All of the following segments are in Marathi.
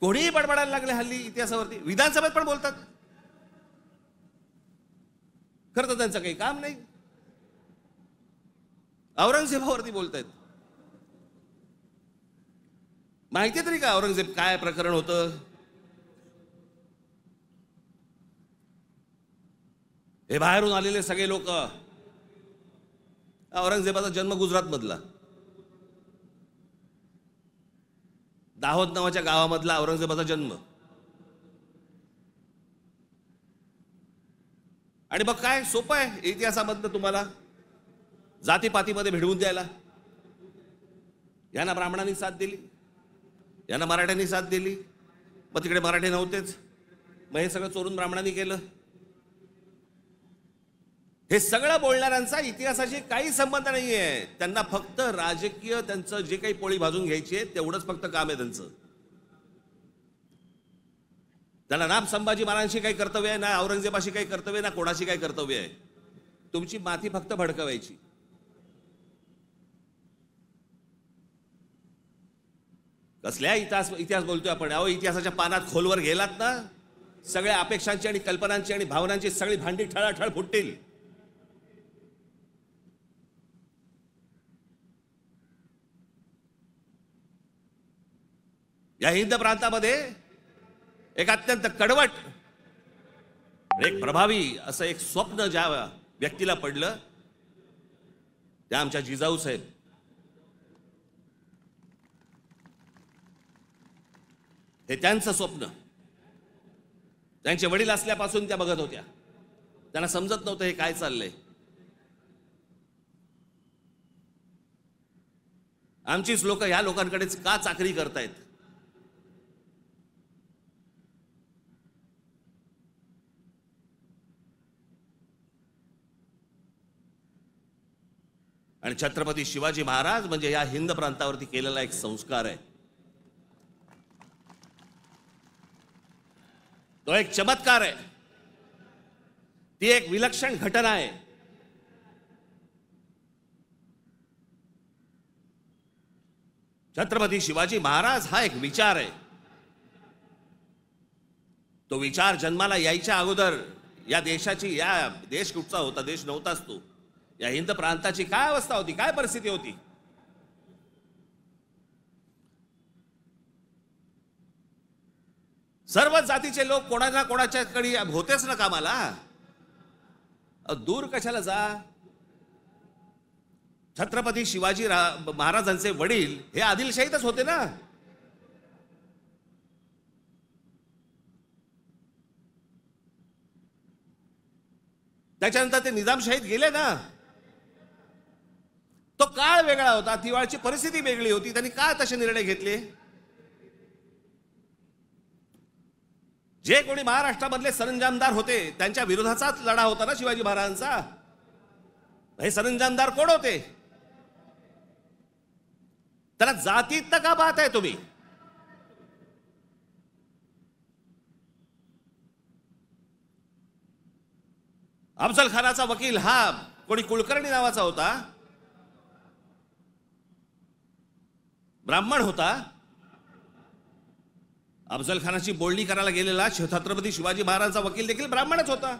कोणीही बडबडायला लागले हल्ली इतिहासावरती, विधानसभेत पण बोलतात. खरं तर त्यांचं काही काम नाही, औरंगजेबावरती बोलतायत. माहिती तरी का औरंगजेब काय प्रकरण होतं? हे बाहेरून आलेले सगळे लोक, औरंगजेबाचा जन्म गुजरात मधला, दाहोद नावाच्या गावामधला औरंगजेबाचा जन्म. आणि मग काय सोपं आहे इतिहासामधनं तुम्हाला जातीपातीमध्ये भिडवून द्यायला. यांना ब्राह्मणांनी साथ दिली, यांना मराठ्यांनी साथ दिली, मग तिकडे मराठी नव्हतेच, मग हे सगळं चोरून ब्राह्मणांनी केलं. हे सगळं बोलणाऱ्यांचा इतिहासाशी काही संबंध नाहीये. त्यांना फक्त राजकीय त्यांचं जे काही पोळी भाजून घ्यायची आहे तेवढंच फक्त काम आहे त्यांचं. त्यांना ना संभाजी महाराजांशी काही कर्तव्य आहे, ना औरंगजेबाशी काही कर्तव्य, ना कोणाशी काही कर्तव्य आहे. तुमची माती फक्त भडकवायची. कसल्या इतिहास बोलतोय आपण? अहो, इतिहासाच्या पानात खोलवर गेलात ना, सगळ्या अपेक्षांची आणि कल्पनांची आणि भावनांची सगळी भांडी ठळाठळ फुटतील. या हिंद प्रांतामध्ये एक अत्यंत कडवट, एक प्रभावी असं एक स्वप्न ज्या व्यक्तीला पडलं त्या आमच्या जिजाऊ साहेब. हे त्यांचं स्वप्न त्यांचे वडील असल्यापासून त्या बघत होत्या. त्यांना समजत नव्हतं हे काय चाललंय. आमचीच लोक ह्या लोकांकडेच का चाकरी करतायत? आणि छत्रपती शिवाजी महाराज म्हणजे या हिंद प्रांतावरती केलेला एक संस्कार आहे. तो एक चमत्कार आहे, ती एक विलक्षण घटना आहे. छत्रपती शिवाजी महाराज हा एक विचार आहे. तो विचार जन्माला यायच्या अगोदर या देशाची, या देश कुठचा होता? देश नव्हताच तो. या हिंद प्रांताची काय अवस्था होती, काय परिस्थिती होती? सर्व जातीचे लोक कोणाला कोणाच्याकडे होतेच ना कामाला. दूर कशाला जा. छत्रपती शिवाजी महाराजांचे वडील हे आदिलशाहीतच होते ना. त्याच्यानंतर ते निजामशाहीत गेले ना. तो काळ वेगळा होता, ती वेळची परिस्थिती वेगळी होती. त्यांनी काय तसे निर्णय घेतले? जे कोणी महाराष्ट्रामधले सरंजामदार होते त्यांच्या विरोधाचाच लढा होता ना शिवाजी महाराजांचा. हे सरंजामदार कोण होते? त्याला जातीत का पाहताय तुम्ही? अफजल खानाचा वकील हा कोणी कुलकर्णी नावाचा होता, ब्राह्मण होता. अफजल खानाची बोलणी करायला गेलेला छत्रपती शिवाजी महाराजांचा वकील देखील ब्राह्मणच होता.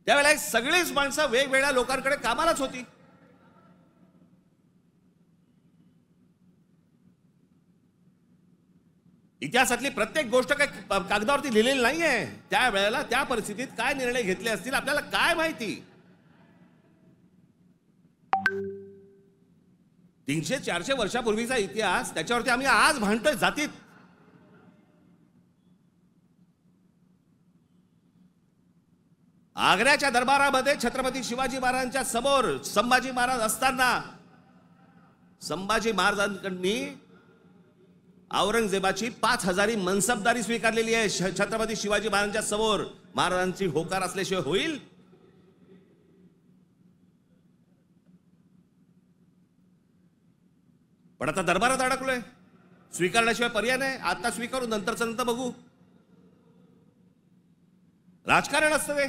त्यावेळेला सगळीच माणसं वेगवेगळ्या लोकांकडे कामालाच होती. इतिहासातली प्रत्येक गोष्ट काही कागदावरती लिहिलेली नाहीये. त्यावेळेला त्या परिस्थितीत काय निर्णय घेतले असतील आपल्याला काय माहिती. 300-400 वर्षापूर्वीचा इतिहास, त्याच्यावरती आम्ही आज भांडतोय जातीत. आग्र्याच्या दरबारामध्ये छत्रपती शिवाजी महाराजांच्या समोर संभाजी महाराज असताना संभाजी महाराजांकडनी औरंगजेबाची 5000 मनसबदारी स्वीकारलेली आहे. छत्रपती शिवाजी महाराजांच्या समोर महाराजांची होकार असल्याशिवाय होईल? पण आता दरबारात अडकलोय, स्वीकारण्याशिवाय पर्याय नाही. आता स्वीकारू, नंतर बघू. राजकारण असतं ते.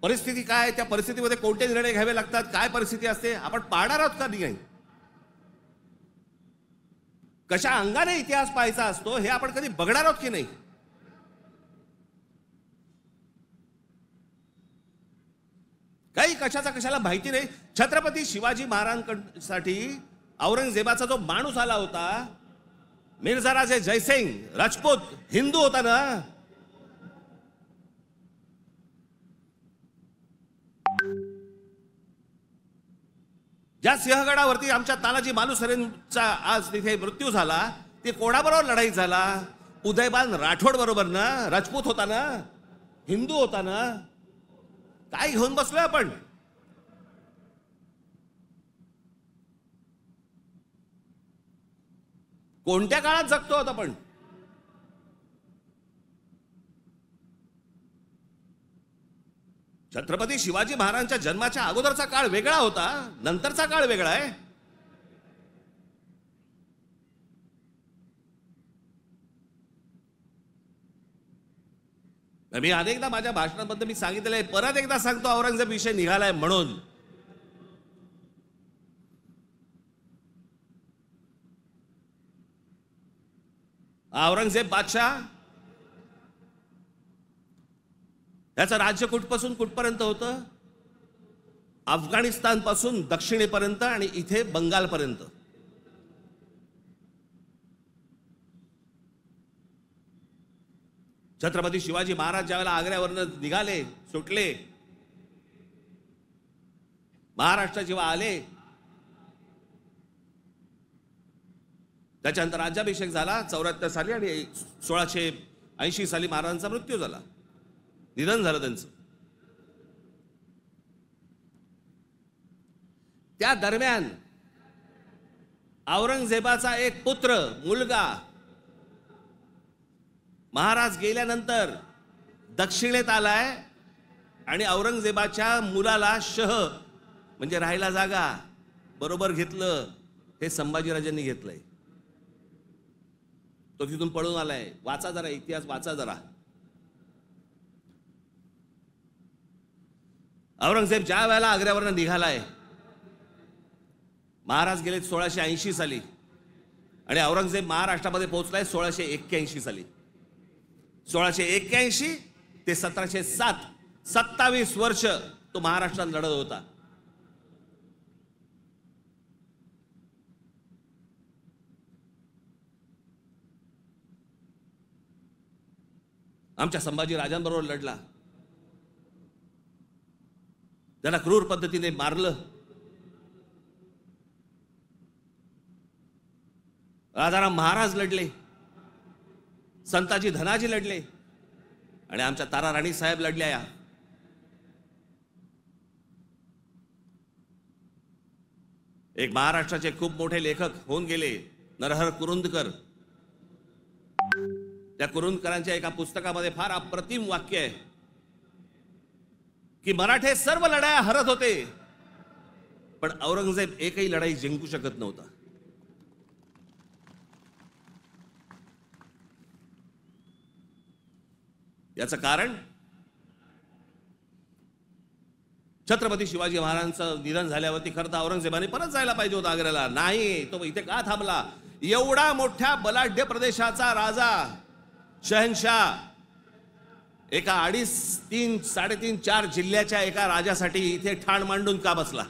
परिस्थिती काय, त्या परिस्थितीमध्ये कोणते निर्णय घ्यावे लागतात, काय परिस्थिती असते, आपण पाहणार आहोत का नाही? कशा अंगाने इतिहास पाहायचा असतो हे आपण कधी बघणार आहोत की नाही? काही कशाचा कशाला माहिती नाही. छत्रपती शिवाजी महाराजांसाठी औरंगजेबाचा जो माणूस आला होता, मिर्झा राजे जयसिंग राजपूत हिंदू होता ना, ज्या सिंहगडावरती आमच्या तानाजी मालुसरेंचा आज तिथे मृत्यू झाला, ते कोणाबरोबर लढाई झाला? उदयबान राठोड बरोबर ना, राजपूत होता ना, हिंदू होता ना. काय घेऊन बसलोय आपण? कोणत्या काळात जगतो आहोत आपण? छत्रपती शिवाजी महाराजांच्या जन्माच्या अगोदरचा काळ वेगळा होता, नंतरचा काळ वेगळा आहे. मी अनेकदा माझ्या भाषणांमध्ये मी सांगितलेलं आहे, परत एकदा सांगतो, औरंगजेब विषय निघालाय म्हणून. औरंगजेब बादशाह याचं राज्य कुठपासून कुठपर्यंत होतं? अफगाणिस्तान पासून दक्षिणेपर्यंत आणि इथे बंगालपर्यंत. छत्रपती शिवाजी महाराज ज्यावेळेला आग्र्यावरनं निघाले, सुटले, महाराष्ट्र जेव्हा आले, त्याच्यानंतर राज्याभिषेक झाला 74 साली आणि 1680 साली महाराजांचा मृत्यू झाला, निधन झालं त्यांचं. त्या दरम्यान औरंगजेबाचा एक पुत्र, मुलगा, महाराज गेल्यानंतर दक्षिणेत आलाय आणि औरंगजेबाच्या मुलाला शह म्हणजे राहायला जागा बरोबर घेतलं. हे संभाजीराजांनी घेतलंय. तो तिथून पळून आलाय. वाचा जरा इतिहास, वाचा जरा. औरंगजेब ज्या वेळेला आग्र्यावरनं निघालाय, महाराज गेले 1680 साली आणि औरंगजेब महाराष्ट्रामध्ये पोहोचलाय 1681 साली. 1681 ते 1707, 27 वर्ष तो महाराष्ट्रात लढत होता. आमच्या संभाजी राजांबरोबर लढला. त्याला क्रूर पद्धतीने मारलं. राजाराम महाराज लढले, संताजी धनाजी लढले आणि आमच्या तारा राणी साहेब लढल्या. एक महाराष्ट्राचे खूप मोठे लेखक होऊन गेले, नरहर कुरुंदकर. त्या कुरुंदकरांच्या एका पुस्तकामध्ये फार अप्रतिम वाक्य आहे की मराठे सर्व लढाया हरत होते, पण औरंगजेब एकही लढाई जिंकू शकत नव्हता. याचं कारण छत्रपती शिवाजी महाराजांचं निधन झाल्यावरती खरं तर औरंगजेबाने परत जायला पाहिजे होता आग्र्याला. नाही, तो इथे का थांबला? एवढा मोठ्या बलाढ्य प्रदेशाचा राजा, शहनशाह, एका 2.5, 3, 3.5, 4 जिल्ह्याच्या एका राजासाठी इथे ठाण मांडून का बसला?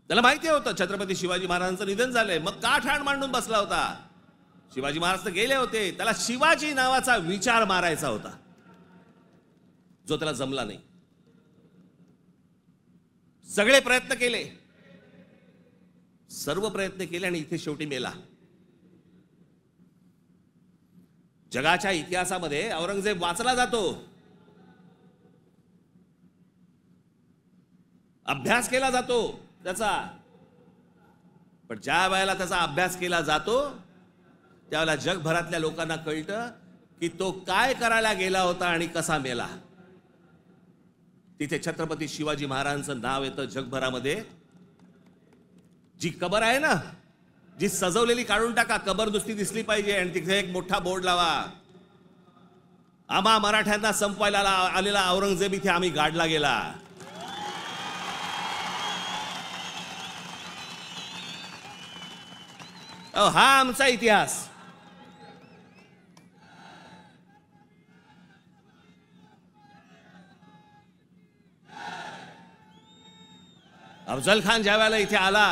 त्याला माहिती होतं छत्रपती शिवाजी महाराजांचं निधन झालंय, मग का ठाण मांडून बसला होता? शिवाजी महाराज तर गेले होते, त्याला शिवाजी नावाचा विचार मारायचा होता, जो त्याला जमला नाही. सगळे प्रयत्न केले, सर्व प्रयत्न केले आणि इथे शेवटी मेला. जगाच्या इतिहासामध्ये औरंगजेब वाचला जातो, अभ्यास केला जातो त्याचा, पण ज्या वेळेला त्याचा अभ्यास केला जातो त्यावेळेला जगभरातल्या लोकांना कळतं की तो काय करायला गेला होता आणि कसा मेला. तिथे छत्रपती शिवाजी महाराजांचं नाव येतं जगभरामध्ये. जी कबर आहे ना, जी सजवलेली काढून टाका, कबर नुसती दिसली पाहिजे आणि तिथे एक मोठा बोर्ड लावा, आम्हा मराठ्यांना संपवायला आलेला औरंगजेब इथे आम्ही गाडला गेला. हा आमचा इतिहास. अफजल खान ज्या वेळेला इथे आला,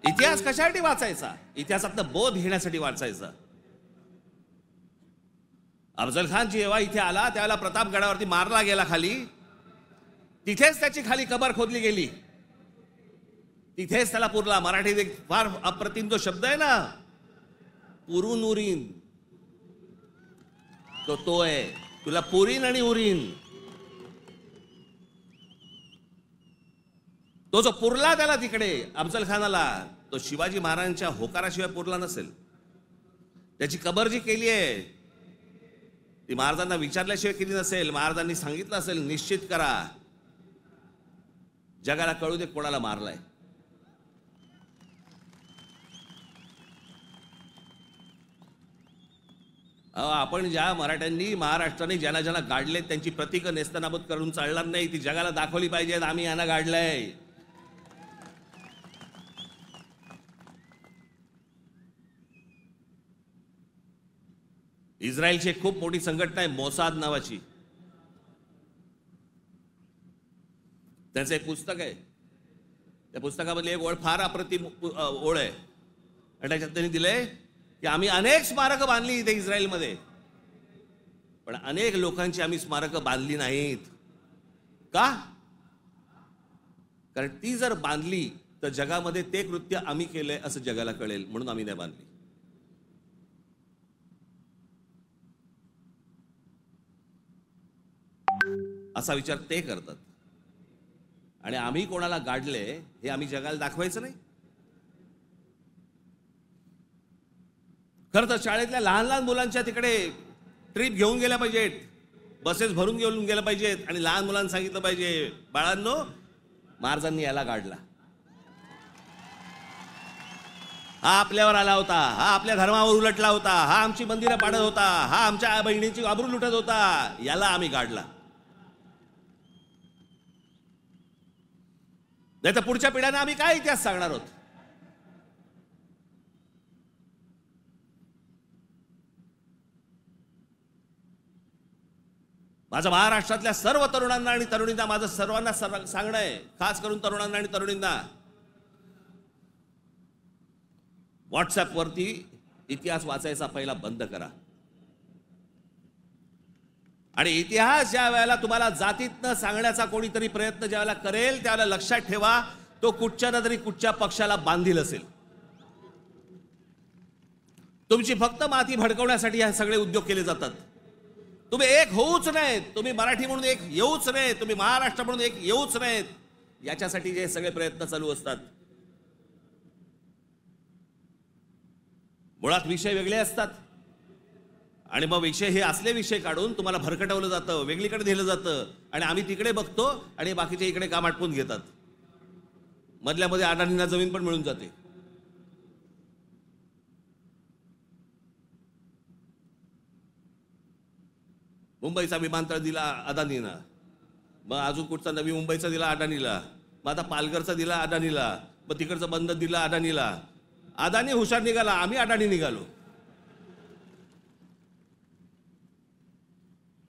इतिहास कशासाठी वाचायचा? इतिहासातनं बोध घेण्यासाठी वाचायचा. अफजल खान जेव्हा इथे आला त्यावेळेला प्रतापगडावरती मारला गेला खाली, तिथेच त्याची खाली कबर खोदली गेली, तिथेच त्याला पुरला. मराठीत एक फार अप्रतिम जो शब्द आहे ना, पुरून उरीन, तो आहे. तुला पुरीन आणि उरीन. तो जो पुरला त्याला तिकडे अफजल खानाला, तो शिवाजी महाराजांच्या होकाराशिवाय पुरला नसेल. त्याची कबर जी केली आहे ती महाराजांना विचारल्याशिवाय केली नसेल. महाराजांनी सांगितलं असेल, निश्चित करा, जगाला कळू दे कोणाला मारलाय. आपण ज्या मराठ्यांनी महाराष्ट्राने ज्यांना ज्यांना गाडले त्यांची प्रतीक नेस्तनाबूत करून चालणार नाही. ती जगाला दाखवली पाहिजेत, आम्ही यांना गाडलंय. इस्रायलची एक खूप मोठी संघटना आहे मोसाद नावाची. त्यांचं एक पुस्तक आहे. त्या पुस्तकामधली एक ओळ फार अप्रतिम ओळ आहे. आणि त्याच्यात त्यांनी दिलंय की आम्ही अनेक स्मारकं बांधली इथे इस्रायलमध्ये, पण अनेक लोकांची आम्ही स्मारकं बांधली नाहीत. का? कारण ती जर बांधली तर जगामध्ये ते कृत्य आम्ही केलंय असं जगाला कळेल, म्हणून आम्ही नाही बांधली. असा विचार ते करतात. आणि आम्ही कोणाला गाडले हे आम्ही जगाला दाखवायचं नाही. खरं तर शाळेतल्या लहान लहान मुलांच्या तिकडे ट्रिप घेऊन गेल्या पाहिजेत, बसेस भरून घेऊन गेल्या पाहिजेत, आणि लहान मुलांना सांगितलं पाहिजे, बाळांनो, महाराजांनी याला गाडला, हा आपल्यावर आला होता, हा आपल्या धर्मावर उलटला होता, हा आमची मंदिरं पाडत होता, हा आमच्या बहिणींची आबरू लुटत होता, याला आम्ही गाडला. नाही तर पुढच्या पिढ्यांना आम्ही काय इतिहास सांगणार आहोत? माझं महाराष्ट्रातल्या सर्व तरुणांना आणि तरुणींना माझं सर्वांना सांगणं आहे, खास करून तरुणांना आणि तरुणींना, व्हॉट्सअपवरती इतिहास वाचायचा पहिला बंद करा. आणि इतिहास ज्या वेळेला तुम्हाला जातीतनं सांगण्याचा कोणीतरी प्रयत्न ज्या वेळेला करेल त्यावेळेला लक्षात ठेवा, तो कुठच्या ना तरी कुठच्या पक्षाला बांधील असेल. तुमची फक्त माती भडकवण्यासाठी हे सगळे उद्योग केले जातात. तुम्ही एक होऊच नाहीत, तुम्ही मराठी म्हणून एक येऊच नाहीत, तुम्ही महाराष्ट्र म्हणून एक येऊच नाहीत, याच्यासाठी जे सगळे प्रयत्न चालू असतात. मुळात विषय वेगळे असतात आणि मग विषय हे असले विषय काढून तुम्हाला भरकटवलं जातं, वेगळीकडे नेलं जातं, आणि आम्ही तिकडे बघतो आणि बाकीचे इकडे काम आटपून घेतात. मधल्या मध्ये अडाणींना जमीन पण मिळून जाते. मुंबईचा विमानतळ दिला अदानीला, मग अजून कुठचा नवी मुंबईचा दिला अदानीला, मग आता पालघरचा दिला अदानीला, मग तिकडचा बंद दिला अदानीला. अदानी हुशार निघाला, आम्ही अडाणी निघालो.